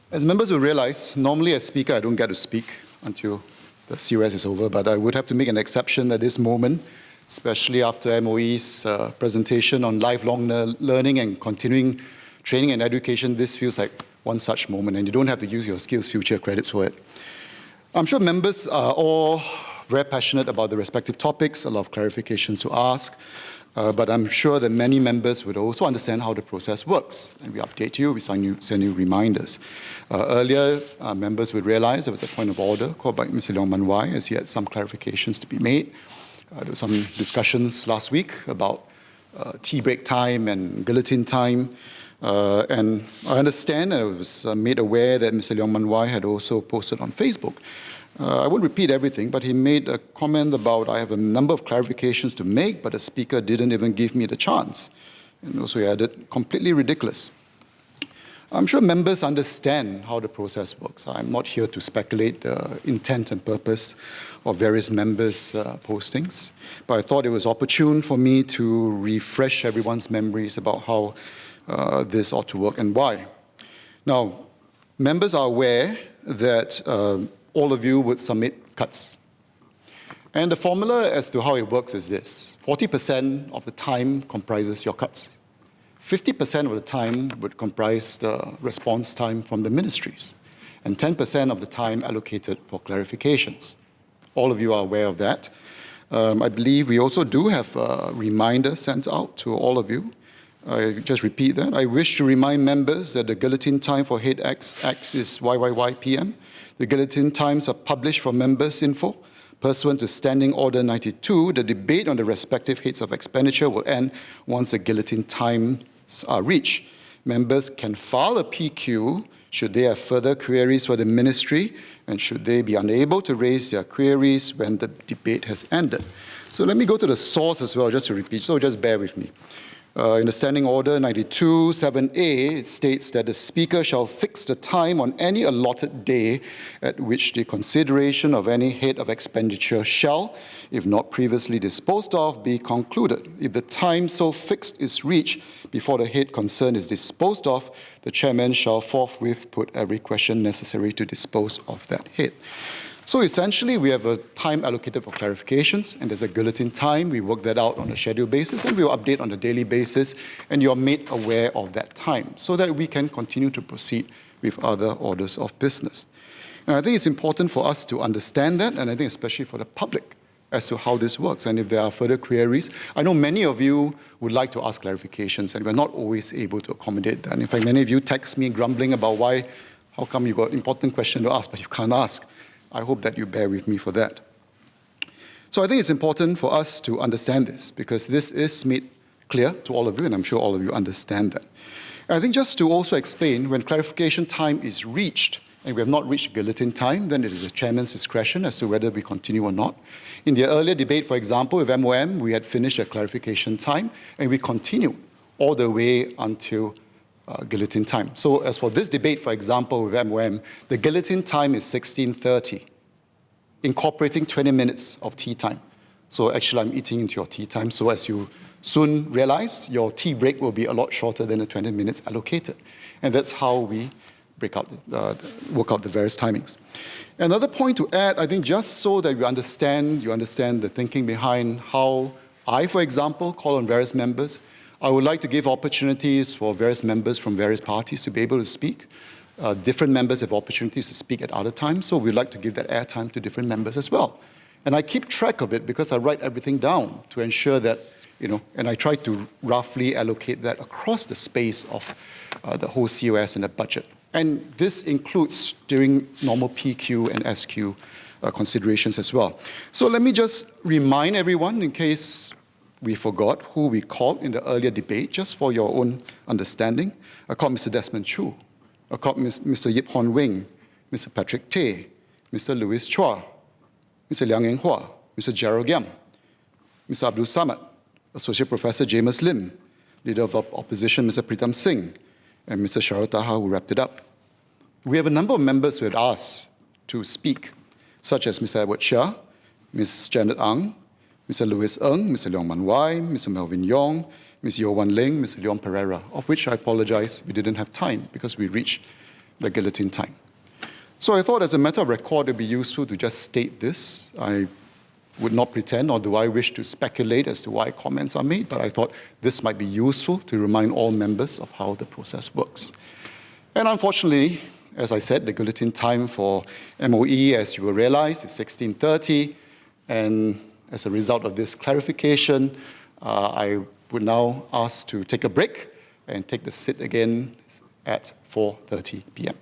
As members will realize, normally as Speaker, I don't get to speak until the COS is over, but I would have to make an exception at this moment, especially after MOE's presentation on lifelong learning and continuing training and education. This feels like one such moment, and you don't have to use your Skills Future credits for it. I'm sure members are all very passionate about the respective topics, a lot of clarifications to ask, but I'm sure that many members would also understand how the process works. And we update you, we send you reminders. Earlier, members would realize there was a point of order called by Mr. Leong Man Wai, as he had some clarifications to be made. There were some discussions last week about tea break time and guillotine time. And I understand, I was made aware that Mr. Leong Man Wai had also posted on Facebook. I won't repeat everything, but he made a comment about I have a number of clarifications to make, but the speaker didn't even give me the chance. And also he added, completely ridiculous. I'm sure members understand how the process works. I'm not here to speculate the intent and purpose of various members' postings, but I thought it was opportune for me to refresh everyone's memories about how this ought to work and why. Now, members are aware that all of you would submit cuts. And the formula as to how it works is this. 40% of the time comprises your cuts. 50% of the time would comprise the response time from the ministries, and 10% of the time allocated for clarifications. All of you are aware of that. I believe we also do have a reminder sent out to all of you. I just repeat that. I wish to remind members that the guillotine time for Head X is YYY PM. The guillotine times are published for members' info. Pursuant to Standing Order 92, the debate on the respective heads of expenditure will end once the guillotine times are reached. Members can file a PQ should they have further queries for the ministry and should they be unable to raise their queries when the debate has ended. So let me go to the source as well, just to repeat, so just bear with me. In the Standing Order 92, 7A, it states that the Speaker shall fix the time on any allotted day at which the consideration of any head of expenditure shall, if not previously disposed of, be concluded. If the time so fixed is reached before the head concerned is disposed of, the chairman shall forthwith put every question necessary to dispose of that head. So essentially, we have a time allocated for clarifications, and there's a guillotine time. We work that out on a schedule basis, and we'll update on a daily basis, and you're made aware of that time so that we can continue to proceed with other orders of business. And I think it's important for us to understand that, and I think especially for the public, as to how this works. And if there are further queries, I know many of you would like to ask clarifications, and we're not always able to accommodate that. And in fact, many of you text me grumbling about how come you got an important question to ask, but you can't ask. I hope that you bear with me for that. So I think it's important for us to understand this, because this is made clear to all of you, and I'm sure all of you understand that. And I think just to also explain, when clarification time is reached, and we have not reached guillotine time, then it is the chairman's discretion as to whether we continue or not. In the earlier debate, for example, with MOM, we had finished a clarification time, and we continue all the way until guillotine time. So as for this debate, for example, with MOM, the guillotine time is 16:30, incorporating 20 minutes of tea time. So actually, I'm eating into your tea time. So as you soon realize, your tea break will be a lot shorter than the 20 minutes allocated. And that's how we work out the various timings. Another point to add, I think just so that you understand the thinking behind how I, for example, call on various members. I would like to give opportunities for various members from various parties to be able to speak. Different members have opportunities to speak at other times, so we'd like to give that airtime to different members as well. And I keep track of it because I write everything down to ensure that, and I try to roughly allocate that across the space of the whole COS and the budget. And this includes during normal PQ and SQ considerations as well. So let me just remind everyone, in case we forgot who we called in the earlier debate, just for your own understanding. I called Mr. Desmond Chu. I called Mr. Yip Hon Wing, Mr. Patrick Tay, Mr. Louis Chua, Mr. Liang Eng Hua, Mr. Gerald Giam, Mr. Abdul Samad, Associate Professor James Lim, Leader of the Opposition, Mr. Pritam Singh, and Mr. Sharad Taha, who wrapped it up. We have a number of members who had asked to speak, such as Mr. Edward Shah, Ms. Janet Ang, Mr. Louis Ng, Mr. Leong Man Wai, Mr. Melvin Yong, Ms. Yeo Wan Ling, Mr. Leon Pereira, of which I apologize, we didn't have time because we reached the guillotine time. So I thought as a matter of record, it would be useful to just state this. I would not pretend, nor do I wish to speculate as to why comments are made, but I thought this might be useful to remind all members of how the process works. And unfortunately, as I said, the guillotine time for MOE, as you will realize, is 16:30. And as a result of this clarification, I would now ask to take a break and take the sit again at 4:30 p.m.